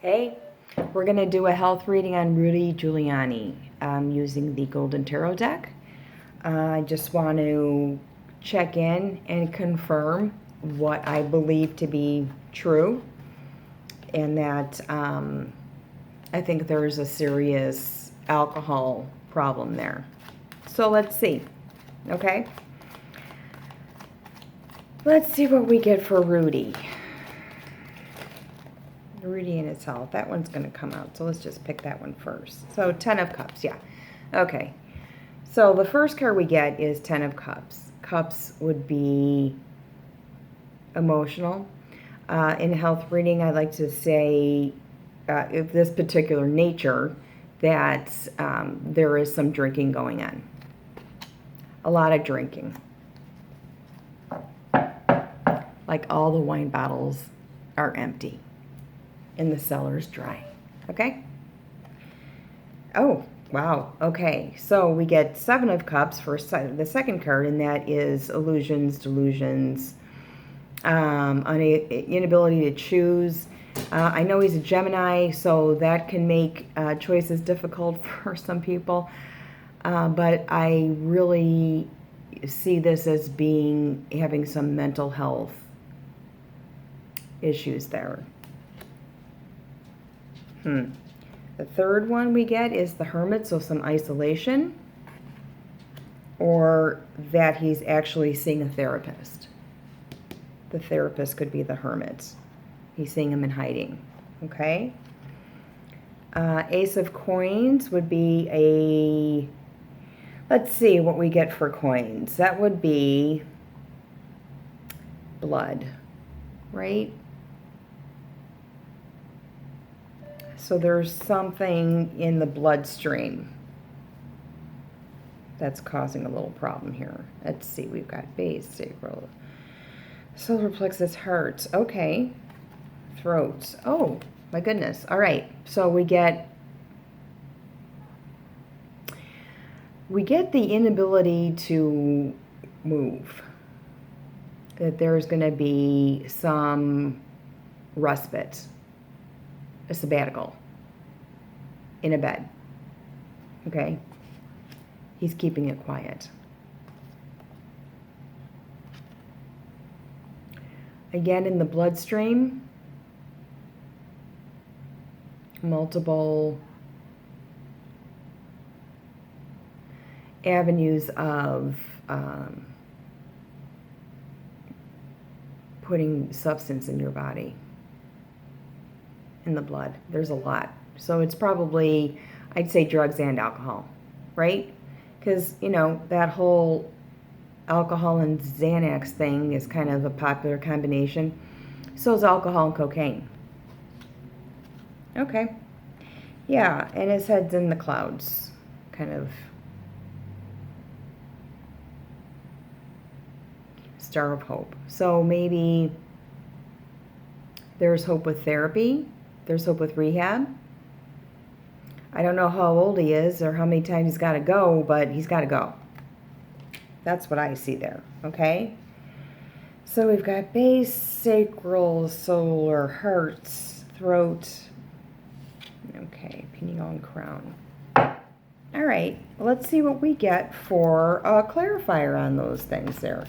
Okay, we're going to do a health reading on Rudy Giuliani using the Golden Tarot deck. I just want to check in and confirm what I believe to be true, and that I think there's a serious alcohol problem there. So let's see, okay? Let's see what we get for Rudy. Rudy and his health. That one's going to come out. So let's just pick that one first. So 10 of Cups, yeah. Okay. So the first card we get is 10 of Cups. Cups would be emotional. In health reading, I like to say, if this particular nature, that there is some drinking going on. A lot of drinking. Like all the wine bottles are empty. And the cellar's dry. Okay? Oh, wow. Okay. So we get 7 of Cups for the second card, and that is illusions, delusions, inability to choose. I know he's a Gemini, so that can make choices difficult for some people. But I really see this as having some mental health issues there. The third one we get is the Hermit, so some isolation, or that he's actually seeing a therapist. The therapist could be the Hermit. He's seeing him in hiding, okay? Ace of Coins would be let's see what we get for coins. That would be blood, right? So there's something in the bloodstream that's causing a little problem here. Let's see, we've got base, sacral, solar plexus, heart. Okay, throat. Oh, my goodness. All right, so we get the inability to move. That there's going to be some respite. A sabbatical in a bed. Okay? He's keeping it quiet. Again, in the bloodstream, multiple avenues of putting substance in your body. In the blood. There's a lot. So it's probably, I'd say, drugs and alcohol, right? Because, you know, that whole alcohol and Xanax thing is kind of a popular combination. So is alcohol and cocaine. Okay. Yeah, and his head's in the clouds. Kind of star of hope. So maybe there's hope with therapy. There's hope with rehab. I don't know how old he is or how many times he's got to go, but he's got to go. That's what I see there, okay? So we've got base, sacral, solar, heart, throat. Okay, pineal and crown. All right, let's see what we get for a clarifier on those things there.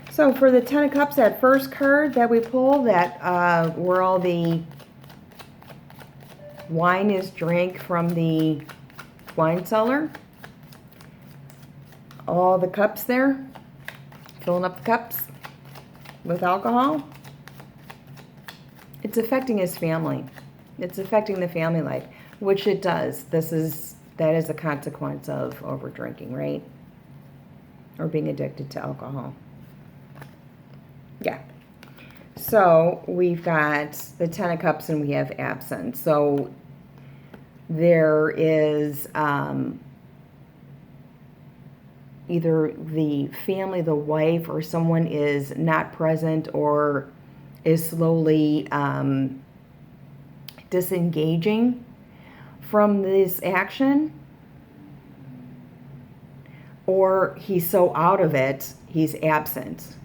So for the 10 of Cups, that first card that we pull, that where all the wine is drank from the wine cellar. All the cups there, filling up the cups with alcohol. It's affecting his family. It's affecting the family life, which it does. That is a consequence of over drinking, right? Or being addicted to alcohol. Yeah. So we've got the 10 of Cups and we have absence. So there is either the family, the wife, or someone is not present or is slowly disengaging from this action. Or he's so out of it, he's absent.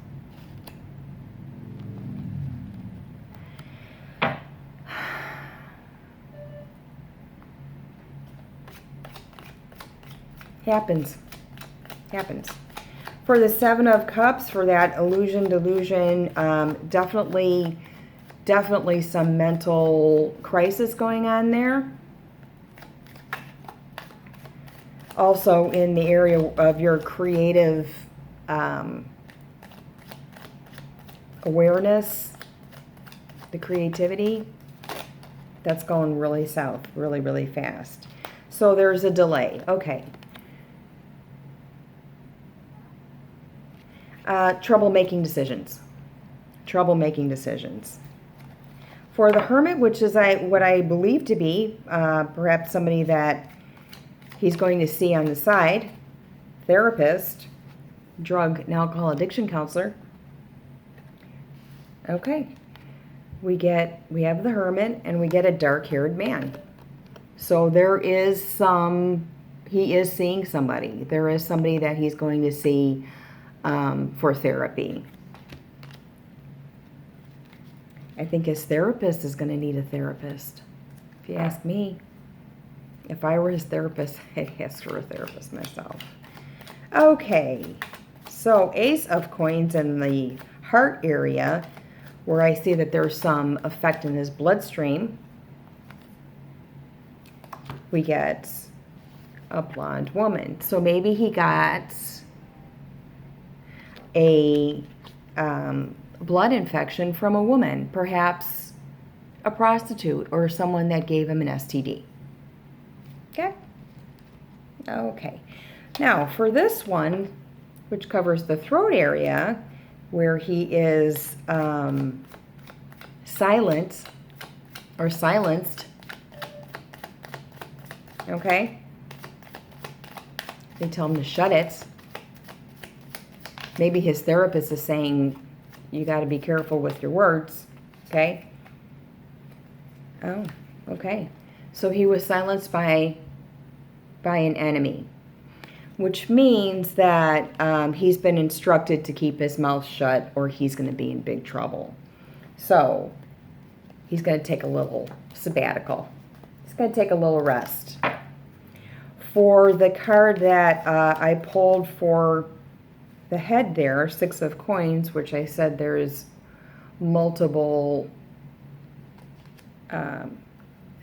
Happens. Happens. For the Seven of Cups, for that illusion, delusion, definitely some mental crisis going on there. Also in the area of your creative awareness, the creativity, that's going really south, really, really fast. So there's a delay. Okay. Trouble making decisions. Trouble making decisions. For the Hermit, which is what I believe to be perhaps somebody that he's going to see on the side, therapist, drug and alcohol addiction counselor. Okay. We have the Hermit, and we get a dark-haired man. So there is he is seeing somebody. There is somebody that he's going to see for therapy. I think his therapist is going to need a therapist. If you ask me, if I were his therapist, I'd ask for a therapist myself. Okay, so Ace of Coins in the heart area, where I see that there's some effect in his bloodstream. We get a blonde woman. So maybe he got a blood infection from a woman, perhaps a prostitute or someone that gave him an STD. Okay? Okay. Now, for this one, which covers the throat area, where he is silent or silenced, okay? They tell him to shut it. Maybe his therapist is saying, you got to be careful with your words, okay? Oh, okay. So he was silenced by an enemy, which means that he's been instructed to keep his mouth shut or he's going to be in big trouble. So he's going to take a little sabbatical. He's going to take a little rest. For the card that I pulled for the head there, Six of Coins, which I said there's multiple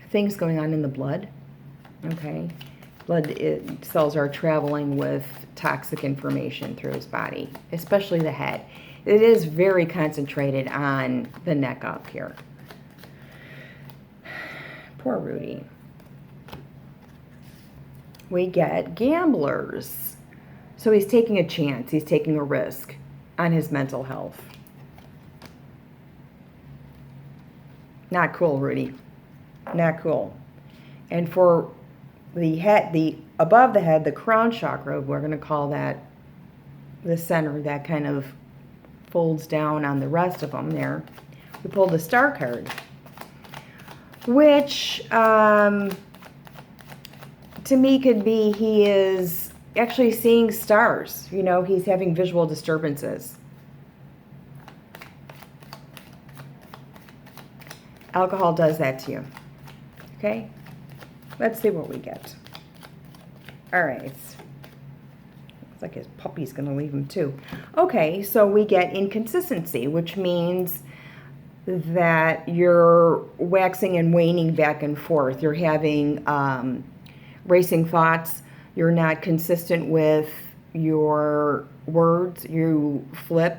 things going on in the blood. Okay. Blood cells are traveling with toxic information through his body, especially the head. It is very concentrated on the neck up here. Poor Rudy. We get gamblers. So he's taking a chance. He's taking a risk on his mental health. Not cool, Rudy. Not cool. And for the head, above the head, the crown chakra, we're going to call that the center that kind of folds down on the rest of them there. We pulled the star card, which to me could be he is actually seeing stars. You know, he's having visual disturbances. Alcohol does that to you. Okay? Let's see what we get. All right. Looks like his puppy's going to leave him too. Okay, so we get inconsistency, which means that you're waxing and waning back and forth. You're having racing thoughts. You're not consistent with your words. You flip.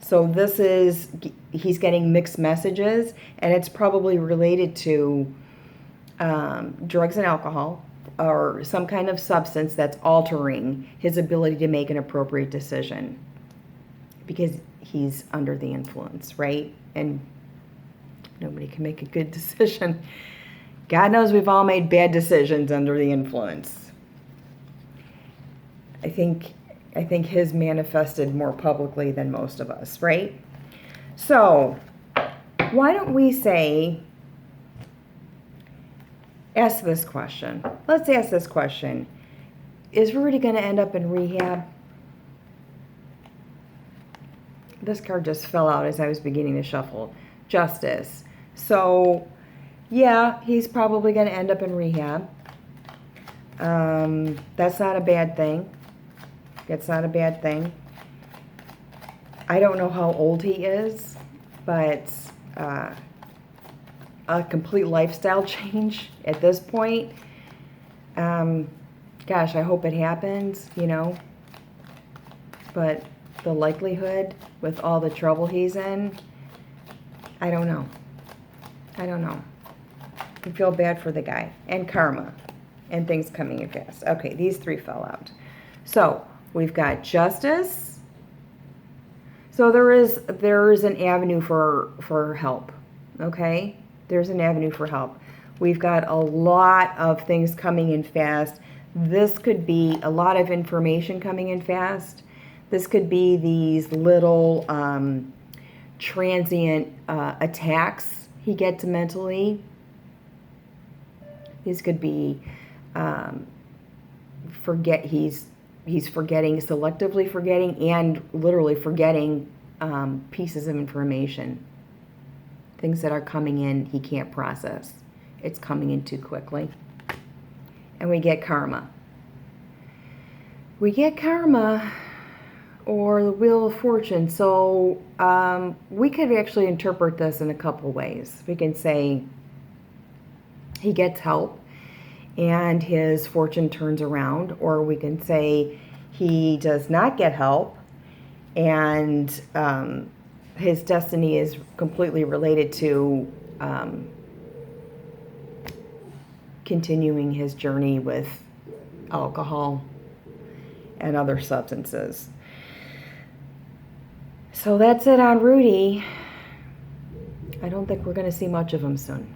So this is, he's getting mixed messages, and it's probably related to drugs and alcohol or some kind of substance that's altering his ability to make an appropriate decision because he's under the influence, right? And nobody can make a good decision. God knows we've all made bad decisions under the influence. I think his manifested more publicly than most of us, right? So why don't we ask this question. Let's ask this question. Is Rudy going to end up in rehab? This card just fell out as I was beginning to shuffle. Justice. So, yeah, he's probably going to end up in rehab. That's not a bad thing. It's not a bad thing. I don't know how old he is, but a complete lifestyle change at this point. Gosh, I hope it happens, you know. But the likelihood with all the trouble he's in, I don't know. I don't know. I feel bad for the guy. And karma. And things coming in fast. Okay, these three fell out. So, we've got justice. So there is an avenue for help. Okay? There's an avenue for help. We've got a lot of things coming in fast. This could be a lot of information coming in fast. This could be these little transient attacks he gets mentally. These could be he's forgetting, selectively forgetting, and literally forgetting pieces of information. Things that are coming in he can't process. It's coming in too quickly. And we get karma. We get karma, or the Wheel of Fortune. So we could actually interpret this in a couple ways. We can say he gets help and his fortune turns around, or we can say he does not get help and his destiny is completely related to continuing his journey with alcohol and other substances. So that's it on Rudy. I don't think we're going to see much of him soon.